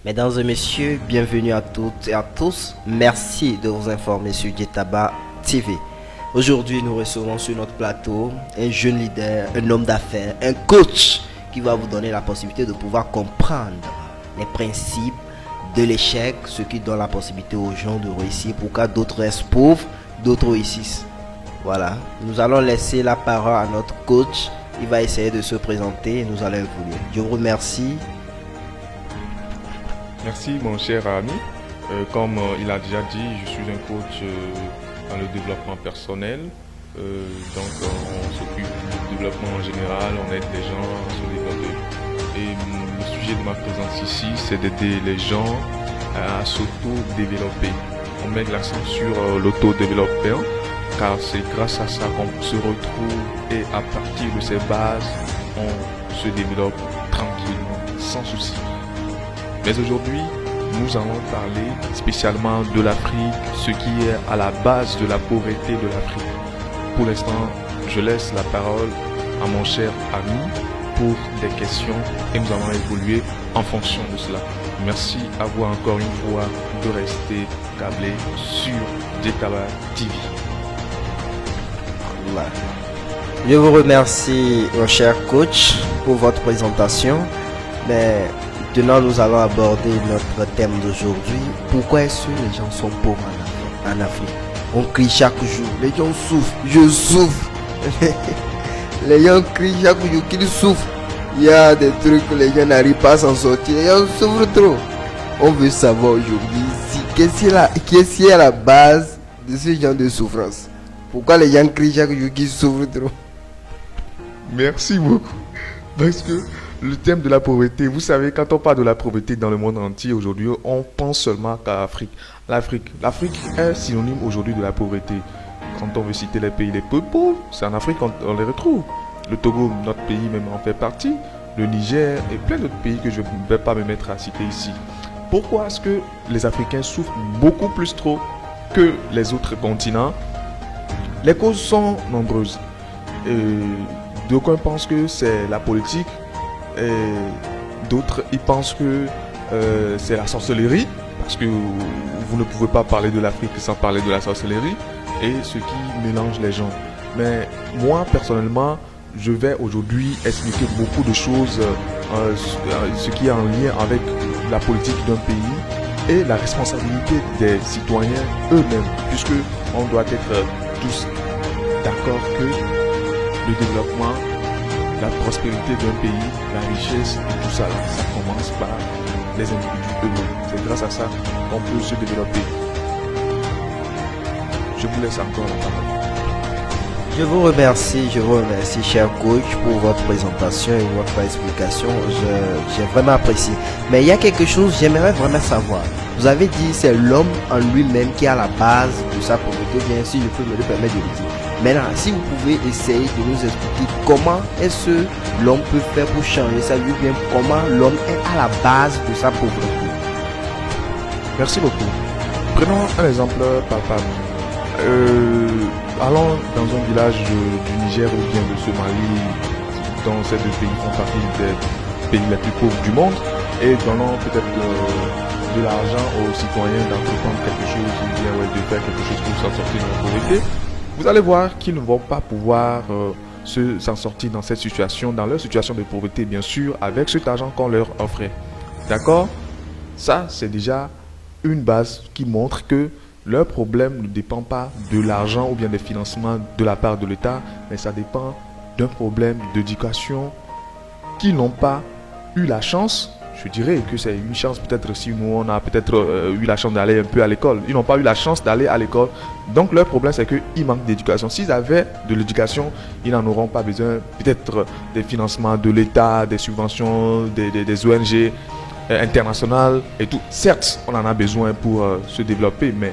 Mesdames et messieurs, bienvenue à toutes et à tous. Merci de vous informer sur Djetaba TV. Aujourd'hui, nous recevons sur notre plateau un jeune leader, un homme d'affaires, un coach qui va vous donner la possibilité de pouvoir comprendre les principes de l'échec, ce qui donne la possibilité aux gens de réussir. Pourquoi d'autres restent pauvres, d'autres réussissent. Voilà, nous allons laisser la parole à notre coach. Il va essayer de se présenter et nous allons évoluer. Je vous remercie. Merci mon cher ami. Comme il a déjà dit, je suis un coach dans le développement personnel. On s'occupe du développement en général, on aide les gens à se développer. Et le sujet de ma présence ici, c'est d'aider les gens à s'auto-développer. On met l'accent sur l'auto-développement car c'est grâce à ça qu'on se retrouve et à partir de ces bases, on se développe tranquillement, sans souci. Mais aujourd'hui, nous allons parler spécialement de l'Afrique, ce qui est à la base de la pauvreté de l'Afrique. Pour l'instant, je laisse la parole à mon cher ami pour des questions et nous allons évoluer en fonction de cela. Merci à vous encore une fois de rester câblé sur Djetaba TV. Je vous remercie, mon cher coach, pour votre présentation. Mais maintenant, nous allons aborder notre thème d'aujourd'hui. Pourquoi est-ce que les gens sont pauvres en Afrique? On crie chaque jour. Les gens souffrent. Je souffre. Les gens crient chaque jour qu'ils souffrent. Il y a des trucs que les gens n'arrivent pas à s'en sortir. Les gens souffrent trop. On veut savoir aujourd'hui qu'est-ce qui est à la base de ce genre de souffrance. Pourquoi les gens crient chaque jour qu'ils souffrent trop? Merci beaucoup. Parce que le thème de la pauvreté, vous savez, quand on parle de la pauvreté dans le monde entier aujourd'hui, on pense seulement qu'à l'Afrique. L'Afrique est synonyme aujourd'hui de la pauvreté. Quand on veut citer les pays les peu pauvres, c'est en Afrique qu'on les retrouve. Le Togo, notre pays même, en fait partie. Le Niger et plein d'autres pays que je ne vais pas me mettre à citer ici. Pourquoi est-ce que les Africains souffrent beaucoup plus trop que les autres continents? Les causes sont nombreuses. D'aucuns pensent que c'est la politique. Et d'autres ils pensent que c'est la sorcellerie, parce que vous ne pouvez pas parler de l'Afrique sans parler de la sorcellerie, et ce qui mélange les gens. Mais moi personnellement, je vais aujourd'hui expliquer beaucoup de choses, ce qui est en lien avec la politique d'un pays et la responsabilité des citoyens eux-mêmes, puisque on doit être tous d'accord que le développement, la prospérité d'un pays, la richesse et tout ça, ça commence par les individus eux-mêmes. C'est grâce à ça qu'on peut se développer. Je vous laisse encore la parole. Je vous remercie, cher coach, pour votre présentation et votre explication. J'ai vraiment apprécié. Mais il y a quelque chose que j'aimerais vraiment savoir. Vous avez dit c'est l'homme en lui-même qui est à la base de sa pauvreté, bien si je peux me le permettre de le dire. Maintenant, si vous pouvez essayer de nous expliquer comment est-ce que l'homme peut faire pour changer ça, ou bien comment l'homme est à la base de sa pauvreté. Merci beaucoup. Prenons un exemple palpable. Allons dans un village du Niger ou bien de Somalie, dont ces deux pays font partie des pays les plus pauvres du monde, et donnons peut-être de l'argent aux citoyens d'entreprendre quelque chose, ou bien de faire quelque chose pour s'en sortir de la pauvreté. Vous allez voir qu'ils ne vont pas pouvoir s'en sortir dans cette situation, dans leur situation de pauvreté, bien sûr, avec cet argent qu'on leur offrait. D'accord? Ça, c'est déjà une base qui montre que leur problème ne dépend pas de l'argent ou bien des financements de la part de l'État, mais ça dépend d'un problème d'éducation qu'ils n'ont pas eu la chance. Je dirais que c'est une chance peut-être si nous on a peut-être eu la chance d'aller un peu à l'école. Ils n'ont pas eu la chance d'aller à l'école. Donc leur problème c'est qu'ils manquent d'éducation. S'ils avaient de l'éducation, ils n'en auront pas besoin. Peut-être des financements de l'État, des subventions, des ONG internationales et tout. Certes, on en a besoin pour se développer, mais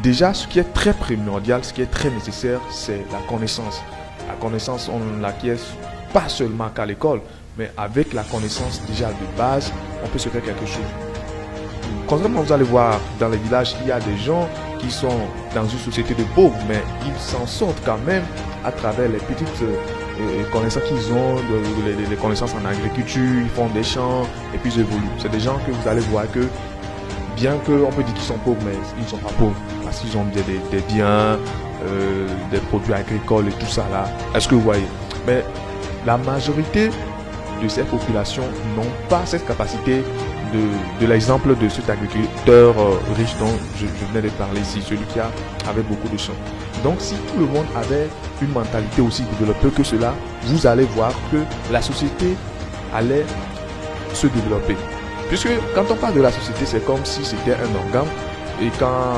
déjà ce qui est très primordial, ce qui est très nécessaire, c'est la connaissance. La connaissance, on ne l'acquiert pas seulement qu'à l'école, mais avec la connaissance déjà de base, on peut se faire quelque chose. Contrairement, vous allez voir dans les villages, il y a des gens qui sont dans une société de pauvres, mais ils s'en sortent quand même à travers les petites connaissances qu'ils ont, les connaissances en agriculture, ils font des champs et puis ils évoluent. C'est des gens que vous allez voir que, bien qu'on peut dire qu'ils sont pauvres, mais ils ne sont pas pauvres parce qu'ils ont des biens, des produits agricoles et tout ça là. Est-ce que vous voyez? Mais la majorité de ces populations n'ont pas cette capacité de l'exemple de cet agriculteur riche dont je venais de parler ici, celui qui avait beaucoup de champs. Donc si tout le monde avait une mentalité aussi développée que cela, vous allez voir que la société allait se développer. Puisque quand on parle de la société, c'est comme si c'était un organe. Et quand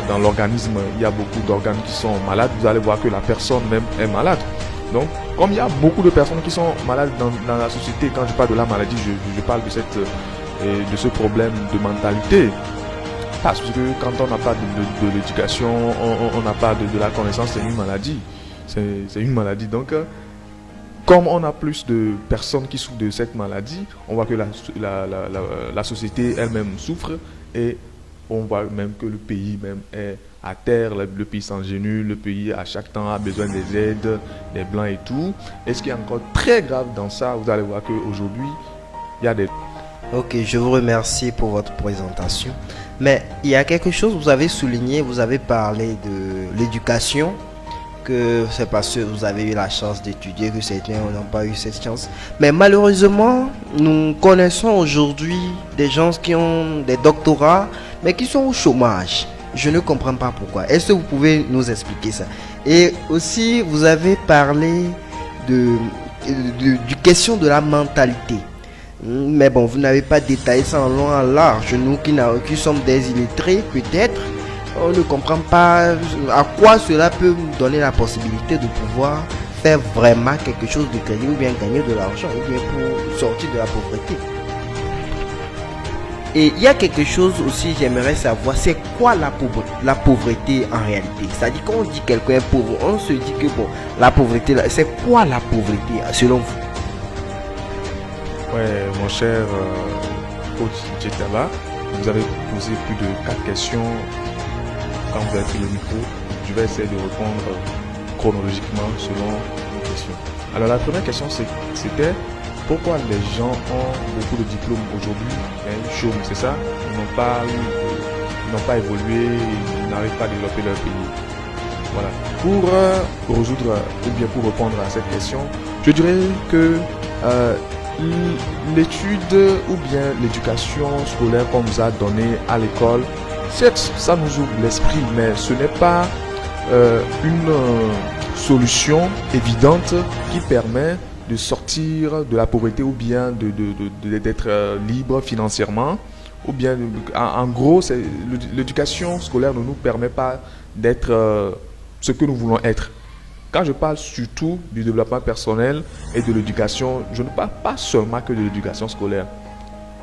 dans l'organisme, il y a beaucoup d'organes qui sont malades, vous allez voir que la personne même est malade. Donc, comme il y a beaucoup de personnes qui sont malades dans la société, quand je parle de la maladie, je parle de ce problème de mentalité. Parce que quand on n'a pas de l'éducation, on n'a pas de la connaissance, c'est une maladie. C'est une maladie. Donc, comme on a plus de personnes qui souffrent de cette maladie, on voit que la société elle-même souffre et on voit même que le pays même est à terre, le pays s'engénue, le pays à chaque temps a besoin des aides, des blancs et tout. Et ce qui est encore très grave dans ça, vous allez voir qu'aujourd'hui, il y a des... Ok, je vous remercie pour votre présentation. Mais il y a quelque chose, vous avez souligné, vous avez parlé de l'éducation, que c'est parce que vous avez eu la chance d'étudier que certains n'ont pas eu cette chance. Mais malheureusement, nous connaissons aujourd'hui des gens qui ont des doctorats, mais qui sont au chômage. Je ne comprends pas pourquoi. Est-ce que vous pouvez nous expliquer ça? Et aussi, vous avez parlé du question de la mentalité. Mais bon, vous n'avez pas détaillé ça en long en large. Nous qui sommes des illettrés, peut-être, on ne comprend pas à quoi cela peut nous donner la possibilité de pouvoir faire vraiment quelque chose de crédible ou bien gagner de l'argent ou bien pour sortir de la pauvreté. Et il y a quelque chose aussi, j'aimerais savoir, c'est quoi la pauvreté en réalité? C'est-à-dire quand on dit quelqu'un est pauvre, on se dit que bon, la pauvreté, c'est quoi la pauvreté selon vous? Ouais, mon cher coach Djetaba, vous avez posé plus de 4 questions quand vous avez pris le micro. Je vais essayer de répondre chronologiquement selon les questions. Alors la première question c'était pourquoi les gens ont beaucoup de diplômes aujourd'hui et ils chôment, c'est ça? Ils n'ont pas évolué, ils n'arrivent pas à développer leur pays. Voilà. Pour résoudre ou bien pour répondre à cette question, je dirais que l'étude ou bien l'éducation scolaire qu'on nous a donnée à l'école, certes, ça nous ouvre l'esprit, mais ce n'est pas une solution évidente qui permet de sortir de la pauvreté ou bien d'être libre financièrement. Ou bien, en gros, l'éducation scolaire ne nous permet pas d'être ce que nous voulons être. Quand je parle surtout du développement personnel et de l'éducation, je ne parle pas seulement que de l'éducation scolaire.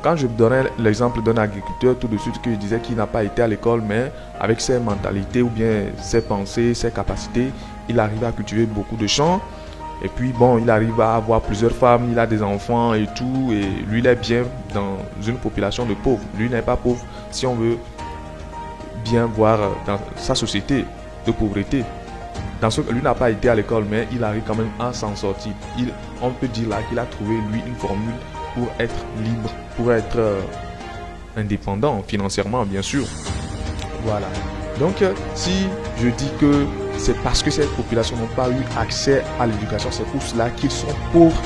Quand je donnais l'exemple d'un agriculteur, tout de suite, que je disais qu'il n'a pas été à l'école, mais avec ses mentalités ou bien ses pensées, ses capacités, il arrive à cultiver beaucoup de champs. Et puis bon, il arrive à avoir plusieurs femmes, il a des enfants et tout. Et lui, il est bien dans une population de pauvres. Lui n'est pas pauvre si on veut bien voir dans sa société de pauvreté. Lui n'a pas été à l'école, mais il arrive quand même à s'en sortir. On peut dire là qu'il a trouvé, lui, une formule pour être libre, pour être indépendant financièrement, bien sûr. Voilà. Donc, si je dis que c'est parce que ces populations n'ont pas eu accès à l'éducation, c'est pour cela qu'ils sont pauvres,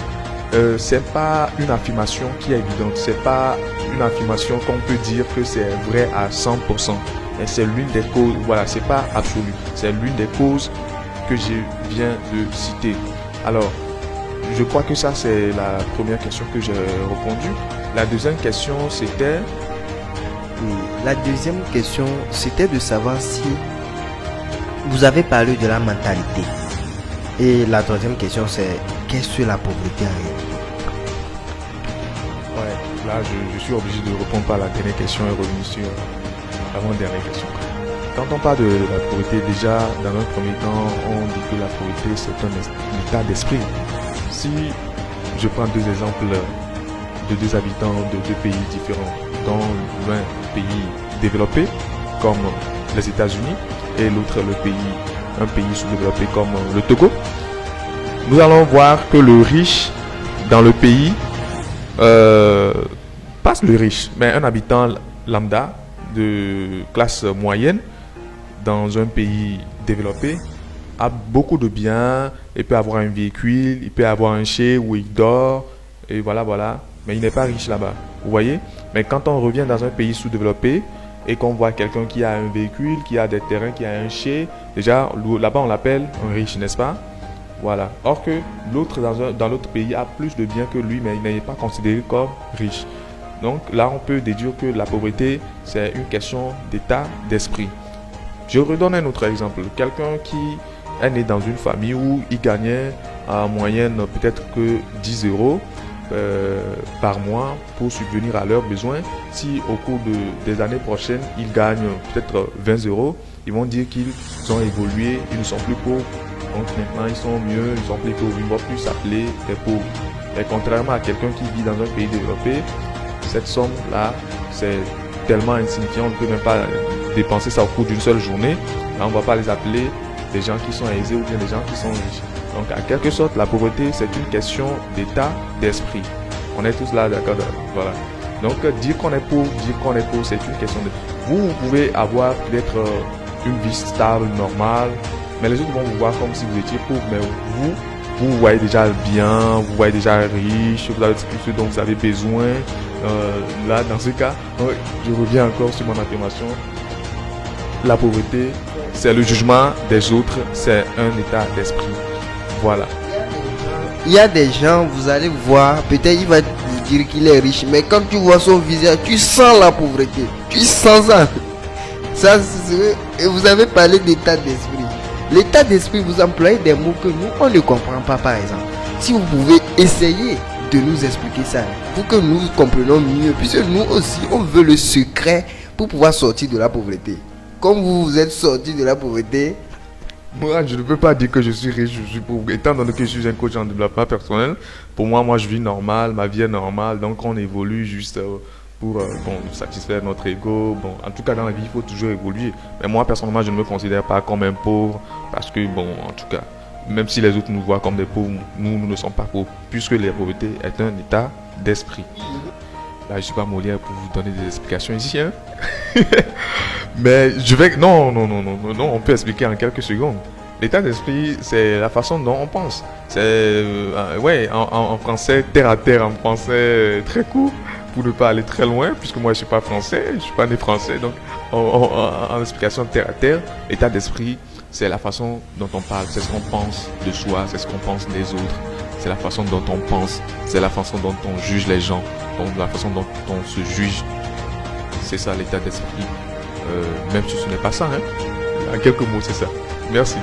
c'est pas une affirmation qui est évidente. C'est pas une affirmation qu'on peut dire que c'est vrai à 100%. Mais c'est l'une des causes, voilà, c'est pas absolu. C'est l'une des causes que je viens de citer. Alors, je crois que ça, c'est la première question que j'ai répondu. La deuxième question, c'était... La deuxième question, c'était de savoir si vous avez parlé de la mentalité. Et la troisième question, c'est qu'est-ce que la pauvreté en réalité? Ouais, là, je suis obligé de répondre par la dernière question et revenir sur l'avant-dernière question. Quand on parle de la pauvreté, déjà, dans un premier temps, on dit que la pauvreté, c'est un état d'esprit. Si je prends deux exemples de deux habitants de deux pays différents, dont l'un pays développé, comme les États-Unis, et l'autre un pays sous-développé comme le Togo, nous allons voir que le riche dans le pays, pas le riche, mais un habitant lambda de classe moyenne dans un pays développé a beaucoup de biens, il peut avoir un véhicule, il peut avoir un chez où il dort, et voilà, mais il n'est pas riche là-bas, vous voyez. Mais quand on revient dans un pays sous-développé et qu'on voit quelqu'un qui a un véhicule, qui a des terrains, qui a un chez, déjà là-bas on l'appelle un riche, n'est-ce pas? Voilà. Or que l'autre dans l'autre pays a plus de biens que lui, mais il n'est pas considéré comme riche. Donc là, on peut déduire que la pauvreté, c'est une question d'état d'esprit. Je redonne un autre exemple. Quelqu'un qui est né dans une famille où il gagnait en moyenne peut-être que 10 euros par mois pour subvenir à leurs besoins. Si au cours des années prochaines, ils gagnent peut-être 20 euros, ils vont dire qu'ils ont évolué, ils ne sont plus pauvres. Donc maintenant, ils sont mieux, ils sont plus pauvres, ils ne vont plus s'appeler des pauvres. Et contrairement à quelqu'un qui vit dans un pays développé, cette somme-là, c'est tellement insignifiant, on ne peut même pas dépenser ça au cours d'une seule journée. Là, on ne va pas les appeler des gens qui sont aisés ou bien des gens qui sont riches. Donc, en quelque sorte, la pauvreté, c'est une question d'état d'esprit. On est tous là, d'accord? Voilà. Donc, dire qu'on est pauvre, c'est une question de... Vous pouvez avoir peut-être une vie stable, normale, mais les autres vont vous voir comme si vous étiez pauvre, mais vous voyez déjà bien, vous voyez déjà riche, vous avez tout ce dont vous avez besoin. Là, dans ce cas, je reviens encore sur mon affirmation. La pauvreté, c'est le jugement des autres, c'est un état d'esprit. Voilà. Il y a des gens, vous allez voir, peut-être il va vous dire qu'il est riche, mais quand tu vois son visage, tu sens la pauvreté. Tu sens ça. Et vous avez parlé d'état d'esprit. L'état d'esprit, vous employez des mots que nous, on ne comprend pas, par exemple. Si vous pouvez essayer de nous expliquer ça, pour que nous comprenions mieux, puisque nous aussi, on veut le secret pour pouvoir sortir de la pauvreté. Comme vous êtes sorti de la pauvreté. Moi, je ne peux pas dire que je suis riche, je suis pauvre. Étant donné que je suis un coach en développement personnel, pour moi, je vis normal, ma vie est normale, donc on évolue juste pour satisfaire notre ego. Bon, en tout cas, dans la vie, il faut toujours évoluer. Mais moi, personnellement, je ne me considère pas comme un pauvre, parce que, en tout cas, même si les autres nous voient comme des pauvres, nous ne sommes pas pauvres, puisque la pauvreté est un état d'esprit. Là, je ne suis pas Molière pour vous donner des explications ici, hein. Mais non, on peut expliquer en quelques secondes. L'état d'esprit, c'est la façon dont on pense. C'est, en français, terre à terre, en français très court, pour ne pas aller très loin, puisque moi, je ne suis pas français, je ne suis pas né français. Donc, en explication terre à terre, l'état d'esprit, c'est la façon dont on parle, c'est ce qu'on pense de soi, c'est ce qu'on pense des autres. C'est la façon dont on pense, c'est la façon dont on juge les gens, donc la façon dont on se juge. C'est ça l'état d'esprit. Même si ce n'est pas ça, hein. En quelques mots, c'est ça. Merci.